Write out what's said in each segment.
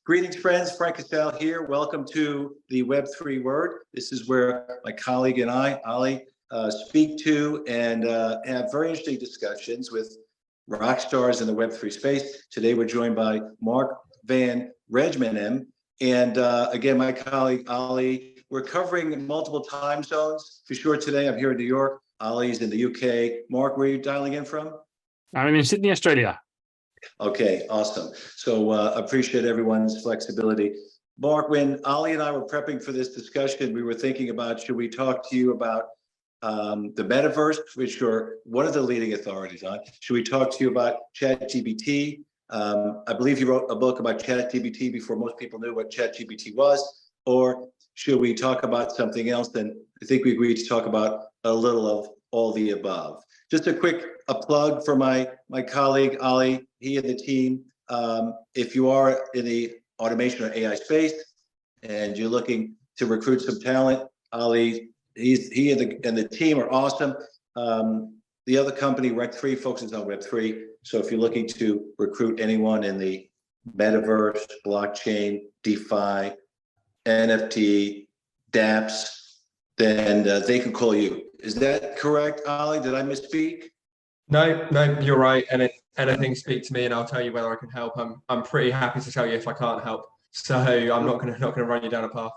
Greetings, friends. Frank Castell here. Welcome to the Web3 Word. This is where my colleague and I, Ali, speak to and have very interesting discussions with rock stars in the Web3 space. Today, we're joined by Mark van Rijmenam. And again, my colleague, Ali. We're covering multiple time zones. For sure, today, I'm here in New York. Ali's in the UK. Mark, where are you dialing in from? I'm in Sydney, Australia. Okay, awesome. So appreciate everyone's flexibility. Mark, when Ali and I were prepping for this discussion, we were thinking about, should we talk to you about the metaverse, which you're one of the leading authorities on? Should we talk to you about Chat GPT? I believe you wrote a book about Chat GPT before most people knew what Chat GPT was. Or should we talk about something else? Then I think we agreed to talk about a little of all the above. Just a quick plug for my colleague, Ali, he and the team. If you are in the automation or AI space and you're looking to recruit some talent, Ali, he and the team are awesome. The other company, Rec3, focuses on Web3. So if you're looking to recruit anyone in the metaverse, blockchain, DeFi, NFT, dApps, then they can call you. Is that correct, Ali? Did I misspeak? No, you're right. And if anything, speak to me and I'll tell you whether I can help. I'm pretty happy to tell you if I can't help. So I'm not gonna run you down a path.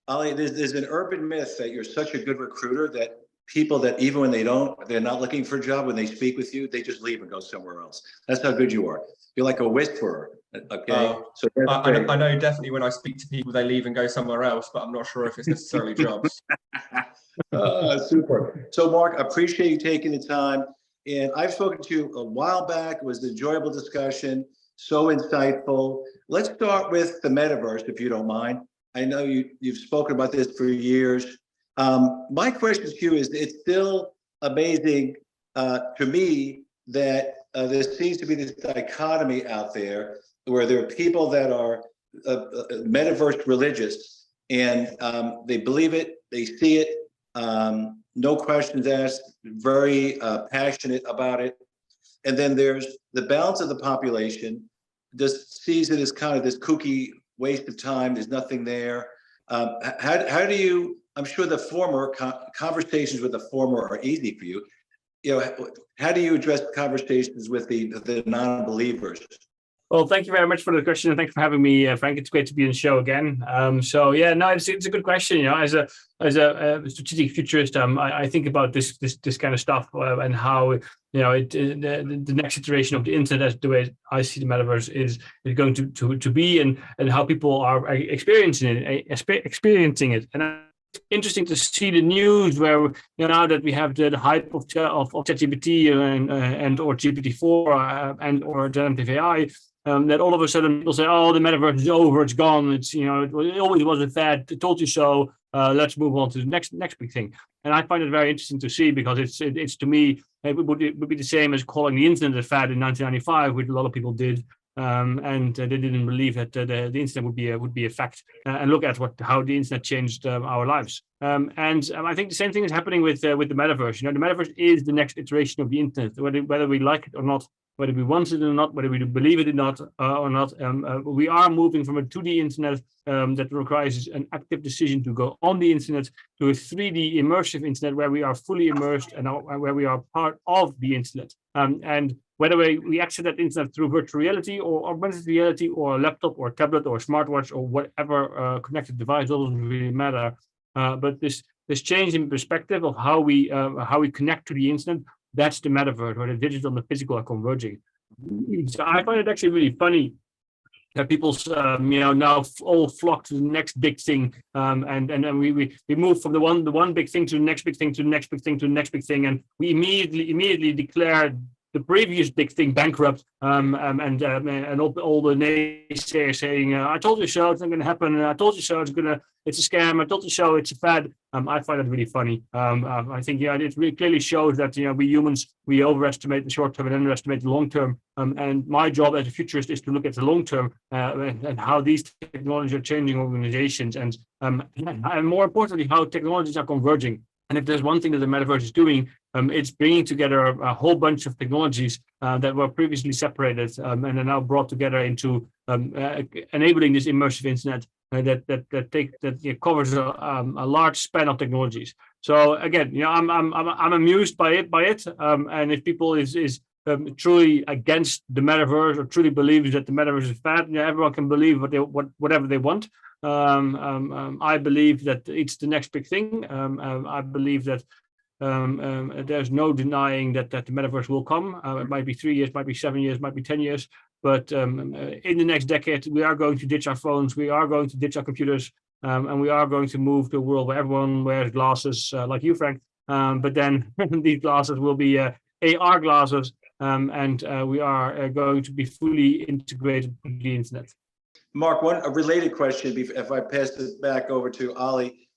Ali, there's an urban myth that you're such a good recruiter that people that even when they're not looking for a job, when they speak with you, they just leave and go somewhere else. That's how good you are. You're like a whisperer. Okay. So I know definitely when I speak to people, they leave and go somewhere else, but I'm not sure if it's necessarily jobs. Super. So Mark, I appreciate you taking the time. And I've spoken to you a while back. It was an enjoyable discussion, so insightful. Let's start with the metaverse, if you don't mind. I know you've spoken about this for years. My question to you is, it's still amazing to me that there seems to be this dichotomy out there where there are people that are metaverse religious and they believe it, they see it, no questions asked, very passionate about it. And then there's the balance of the population just sees it as kind of this kooky waste of time. There's nothing there. How do you, I'm sure the former conversations with the former are easy for you. How do you address conversations with the non-believers? Well, thank you very much for the question, and thanks for having me, Frank. It's great to be on the show again. So yeah, no, it's a good question. As a strategic futurist, I think about this kind of stuff and how the next iteration of the internet, the way I see the metaverse is going to be, and how people are experiencing it. And interesting to see the news where now that we have the hype of ChatGPT and or GPT-4 and or generative AI, that all of a sudden people say, "Oh, the metaverse is over, it's gone. It's it always was a fad. I told you so. Let's move on to the next big thing." And I find it very interesting to see because it's to me it would be the same as calling the internet a fad in 1995, which a lot of people did. And they didn't believe that the internet would be a fact. And look at how the internet changed our lives. And I think the same thing is happening with the metaverse. The metaverse is the next iteration of the internet, whether we like it or not, whether we want it or not, whether we believe it or not. We are moving from a 2D internet that requires an active decision to go on the internet to a 3D immersive internet where we are fully immersed and where we are part of the internet. And whether we access that internet through virtual reality or augmented reality or a laptop or a tablet or a smartwatch or whatever connected device, doesn't really matter. But this change in perspective of how we connect to the internet, that's the metaverse, where the digital and the physical are converging. So I find it actually really funny that people now all flock to the next big thing, and then we move from the one big thing to the next big thing to the next big thing to the next big thing, and we immediately declare the previous big thing bankrupt, and all the naysayers saying, "I told you so, it's not going to happen. I told you so, it's a scam. I told you so, it's a fad." I find it really funny. I think it really clearly shows that we humans, we overestimate the short term and underestimate the long term. And my job as a futurist is to look at the long term and how these technologies are changing organizations, and more importantly, how technologies are converging. And if there's one thing that the metaverse is doing, It's bringing together a whole bunch of technologies that were previously separated and are now brought together into enabling this immersive internet that covers a large span of technologies. So again, I'm amused by it, and if people is truly against the metaverse or truly believes that the metaverse is bad, everyone can believe whatever they want. I believe that it's the next big thing. I believe that there's no denying that the metaverse will come. It might be 3 years, might be 7 years, might be 10 years. But in the next decade, we are going to ditch our phones, we are going to ditch our computers, and we are going to move to a world where everyone wears glasses like you, Frank. But then these glasses will be AR glasses, and we are going to be fully integrated with the internet. Mark, a related question, if I pass it back over to Ali.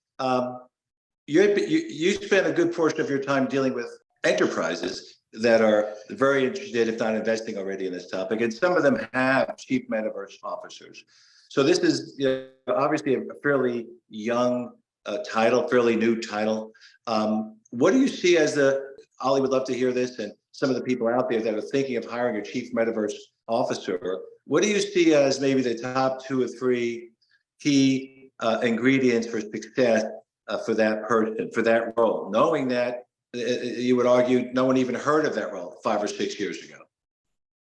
You spend a good portion of your time dealing with enterprises that are very interested, if not investing already in this topic, and some of them have Chief Metaverse Officers. So this is obviously a fairly young title, fairly new title. What do you see as Ali would love to hear this, and some of the people out there that are thinking of hiring a Chief Metaverse Officer, what do you see as maybe the top 2 or 3 key ingredients for success for that person, for that role, knowing that you would argue no one even heard of that role 5 or 6 years ago?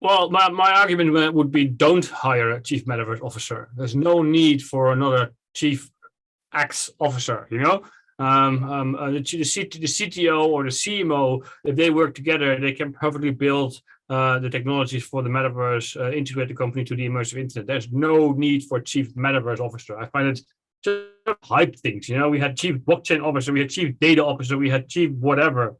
Well, my argument would be don't hire a Chief Metaverse Officer. There's no need for another Chief X Officer, the CTO or the CMO, if they work together, they can perfectly build the technologies for the metaverse, integrate the company to the immersive internet. There's no need for Chief Metaverse Officer. I find it just hype things. We had Chief Blockchain Officer, we had Chief Data Officer, we had Chief whatever.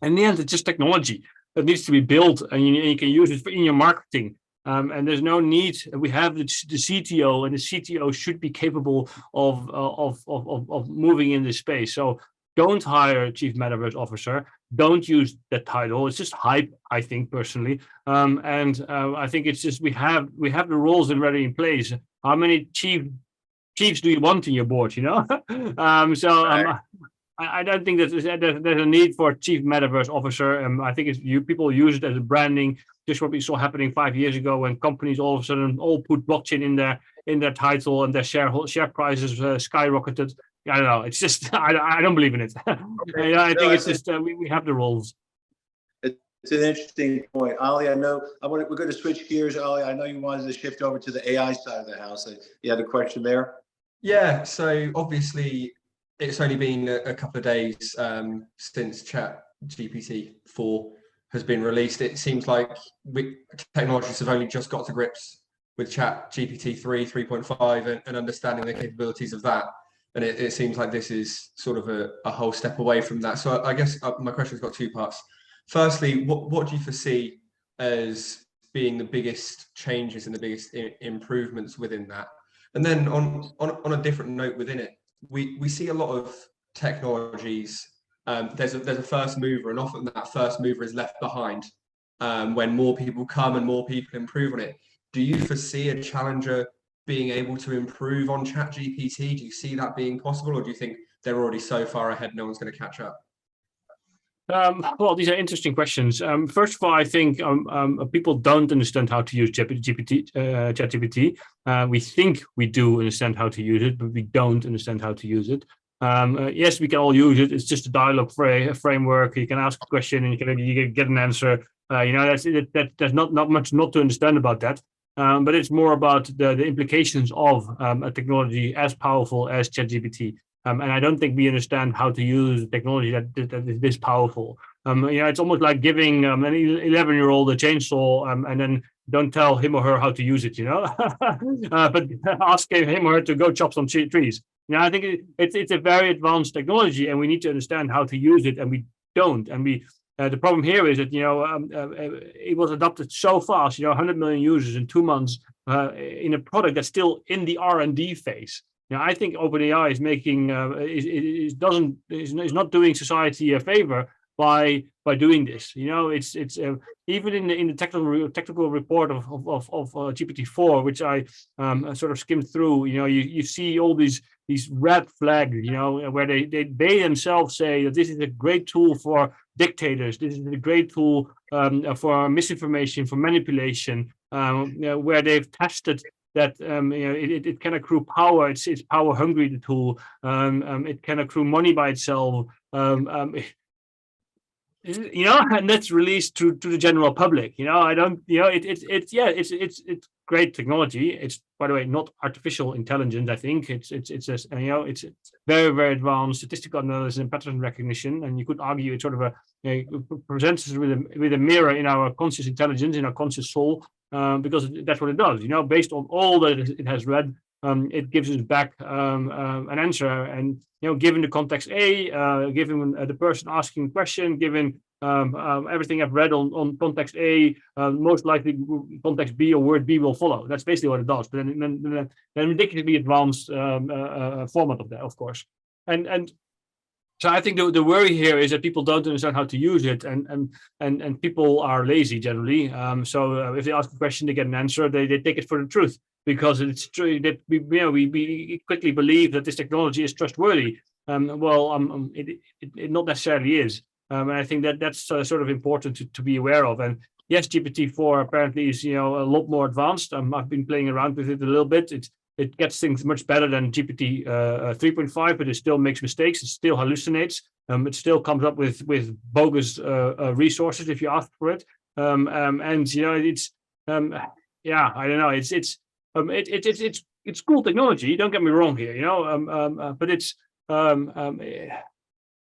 In the end, it's just technology that needs to be built, and you can use it in your marketing. And there's no need. We have the CTO, and the CTO should be capable of moving in this space. So don't hire a Chief Metaverse Officer. Don't use that title. It's just hype, I think, personally. And I think it's just we have the roles already in place. How many chiefs do you want in your board? I don't think that there's a need for a Chief Metaverse Officer. I think people use it as a branding. Just what we saw happening 5 years ago when companies all of a sudden all put blockchain in their title, and their share prices skyrocketed. I don't know. It's just I don't believe in it. I think it's just we have the roles. It's an interesting point, Ali. We're going to switch gears, Ali. I know you wanted to shift over to the AI side of the house. You had a question there. Yeah. So obviously, it's only been a couple of days since Chat GPT 4 has been released. It seems like technologists have only just got to grips with Chat GPT 3.5 and understanding the capabilities of that. And it seems like this is sort of a whole step away from that. So I guess my question's got 2 parts. Firstly, what do you foresee as being the biggest changes and the biggest improvements within that? And then on a different note within it, we see a lot of technologies. There's a first mover, and often that first mover is left behind when more people come and more people improve on it. Do you foresee a challenger being able to improve on Chat GPT? Do you see that being possible, or do you think they're already so far ahead no one's going to catch up? Well, these are interesting questions. First of all, I think people don't understand how to use Chat GPT. We think we do understand how to use it, but we don't understand how to use it. Yes, we can all use it. It's just a dialogue framework. You can ask a question and you can get an answer. There's not much not to understand about that. But it's more about the implications of a technology as powerful as Chat GPT. And I don't think we understand how to use technology that is this powerful. It's almost like giving an 11-year-old a chainsaw and then don't tell him or her how to use it, but ask him or her to go chop some trees. I think it's a very advanced technology, and we need to understand how to use it, and we don't. And the problem here is that it was adopted so fast. 100 million users in 2 months in a product that's still in the R&D phase. I think OpenAI is making is not doing society a favor by doing this. It's even in the technical report of GPT-4, which I sort of skimmed through. You see all these these red flags, where they themselves say that this is a great tool for dictators. This is a great tool for misinformation, for manipulation, where they've tested that it can accrue power. It's power hungry, the tool. It can accrue money by itself. And that's released to the general public. I don't, it's great technology. It's, by the way, not artificial intelligence. I think it's just, it's very, very advanced statistical analysis and pattern recognition. And you could argue it's sort of presents us with a mirror in our conscious intelligence, in our conscious soul, because that's what it does. Based on all that it has read, it gives us back an answer. And given the context A, given the person asking the question, given everything I've read on context A, most likely context B or word B will follow. That's basically what it does. But then ridiculously advanced format of that, of course. And so I think the worry here is that people don't understand how to use it, and people are lazy generally. So if they ask a question, they get an answer. They take it for the truth, because it's true that we quickly believe that this technology is trustworthy. It not necessarily is. And I think that's sort of important to be aware of. And yes, GPT-4 apparently is a lot more advanced. I've been playing around with it a little bit. It gets things much better than GPT 3.5, but it still makes mistakes. It still hallucinates. It still comes up with bogus resources if you ask for it. And it's I don't know. It's cool technology. Don't get me wrong here. But it's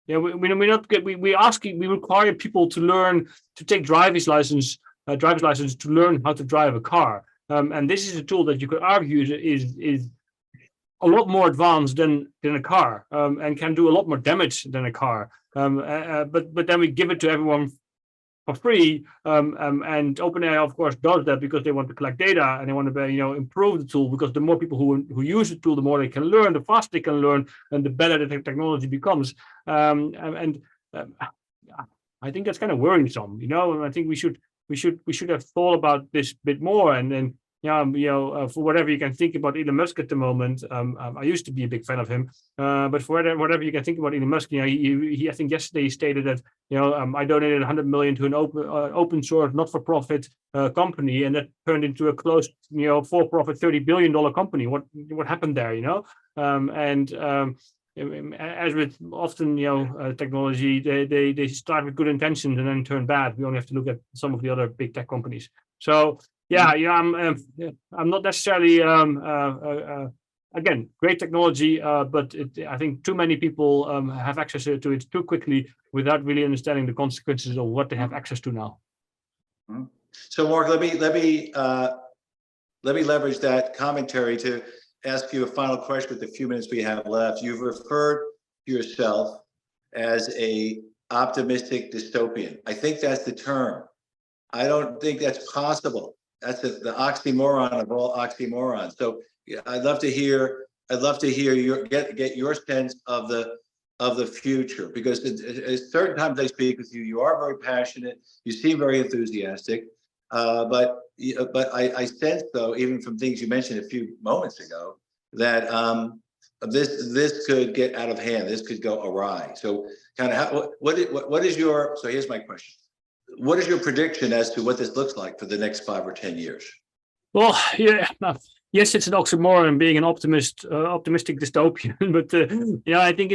we require people to learn to take driver's license to learn how to drive a car. And this is a tool that you could argue is a lot more advanced than a car, and can do a lot more damage than a car. But then we give it to everyone for free, and OpenAI, of course, does that because they want to collect data and they want to improve the tool, because the more people who use the tool, the more they can learn, the faster they can learn, and the better the technology becomes. I think that's kind of worrisome. I think we should have thought about this a bit more. And then for whatever you can think about Elon Musk at the moment, I used to be a big fan of him, but for whatever you can think about Elon Musk, he I think yesterday he stated that I donated 100 million to an open source not-for-profit company, and that turned into a close for-profit $30 billion company. What happened there? As with often technology, they start with good intentions and then turn bad. We only have to look at some of the other big tech companies. So I'm not necessarily again, great technology, but I think too many people have access to it too quickly without really understanding the consequences of what they have access to now. So Mark, let me leverage that commentary to ask you a final question with the few minutes we have left. You've referred to yourself as a optimistic dystopian. I think that's the term. I don't think that's possible. That's the oxymoron of all oxymorons. So I'd love to hear get your sense of the future, because at certain times I speak with you, you are very passionate, you seem very enthusiastic, but I sense, though, even from things you mentioned a few moments ago, that this could get out of hand. This could go awry. So kind of what is your, so here's my question. What is your prediction as to what this looks like for the next 5 or 10 years? Well, yes, it's an oxymoron being an optimistic dystopian, but I think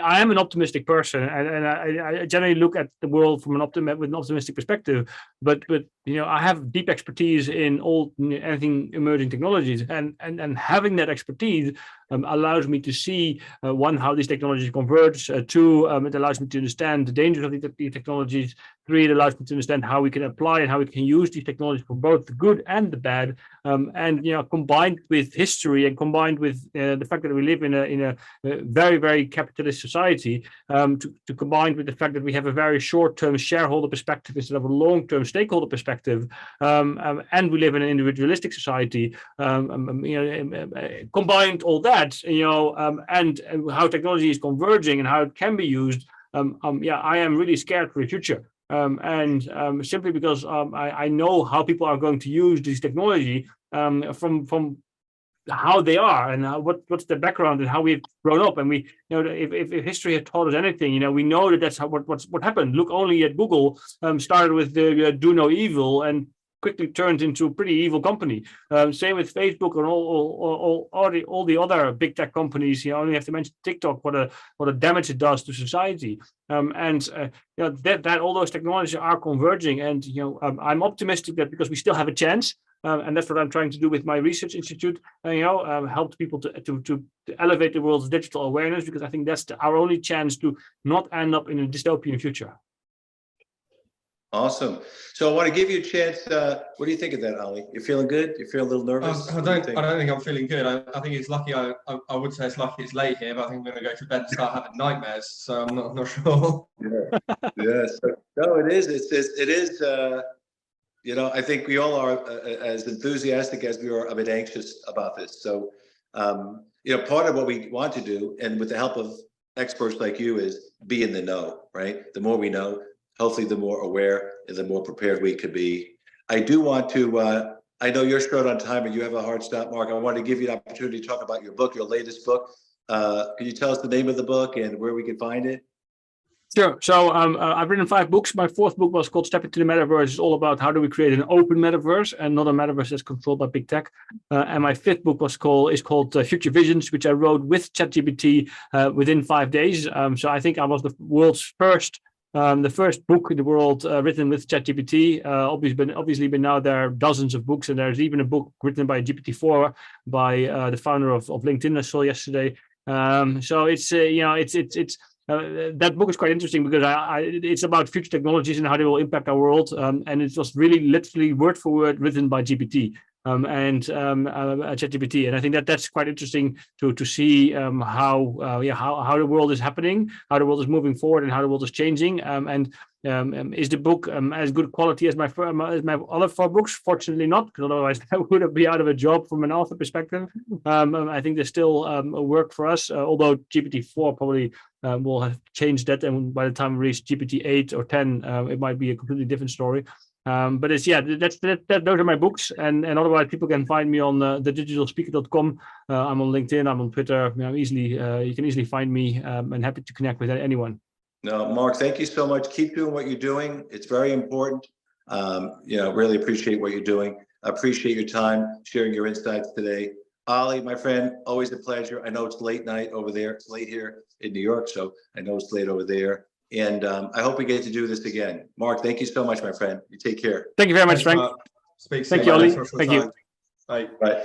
I am an optimistic person, and I generally look at the world from with an optimistic perspective. But I have deep expertise in anything emerging technologies, and having that expertise allows me to see one, how these technologies converge. Two, it allows me to understand the dangers of these technologies. Three, it allows me to understand how we can apply and how we can use these technologies for both the good and the bad. And combined with history and combined with the fact that we live in a very, very capitalist society, to combine with the fact that we have a very short-term shareholder perspective instead of a long-term stakeholder perspective, and we live in an individualistic society, combined all that, and how technology is converging and how it can be used, I am really scared for the future. Simply because I know how people are going to use this technology from how they are and what's their background and how we've grown up. And we, if history had taught us anything, we know that that's what happened. Look only at Google, started with the do no evil and quickly turned into a pretty evil company. Same with Facebook and all the other big tech companies. You only have to mention TikTok, what a damage it does to society. That all those technologies are converging, and I'm optimistic that because we still have a chance. And that's what I'm trying to do with my research institute. Help people to elevate the world's digital awareness, because I think that's our only chance to not end up in a dystopian future. Awesome. So I want to give you a chance. What do you think of that, Ali? You feeling good? You feel a little nervous? I don't think I'm feeling good. I think it's lucky. I would say it's lucky it's late here, but I think I'm going to go to bed and start having nightmares. So I'm not sure. Yeah. No, it is. It is. I think we all are as enthusiastic as we are a bit anxious about this. So, part of what we want to do, and with the help of experts like you, is be in the know, right? The more we know, hopefully the more aware and the more prepared we could be. I do want to, I know you're short on time and you have a hard stop, Mark. I want to give you an opportunity to talk about your book, your latest book. Can you tell us the name of the book and where we can find it? Sure. So I've written 5 books. My 4th book was called Step into the Metaverse. It's all about how do we create an open metaverse and not a metaverse that's controlled by big tech. And my 5th book is called Future Visions, which I wrote with Chat GPT within 5 days. So I think I was the world's first the first book in the world written with Chat GPT. Obviously, but now there are dozens of books, and there's even a book written by GPT-4 by the founder of LinkedIn I saw yesterday. So it's that book is quite interesting because it's about future technologies and how they will impact our world, and it was really literally word for word written by GPT. And ChatGPT, and I think that's quite interesting to see how the world is happening, how the world is moving forward, and how the world is changing. Is the book as good quality as my other 4 books? Fortunately not, because otherwise I would be out of a job from an author perspective. I think there's still work for us, although GPT-4 probably will have changed that, and by the time we reach GPT-8 or 10, it might be a completely different story. But those are my books, and otherwise people can find me on thedigitalspeaker.com. I'm on LinkedIn, I'm on Twitter. You can easily find me, and happy to connect with anyone. No, Mark, thank you so much. Keep doing what you're doing. It's very important. Really appreciate what you're doing. I appreciate your time, sharing your insights today. Ali, my friend, always a pleasure. I know it's late night over there. It's late here in New York, so I know it's late over there. And I hope we get to do this again. Mark, thank you so much, my friend. You take care. Thank you very much, Frank. Speak soon. Thank you, Ali. Thank you. Bye. Bye.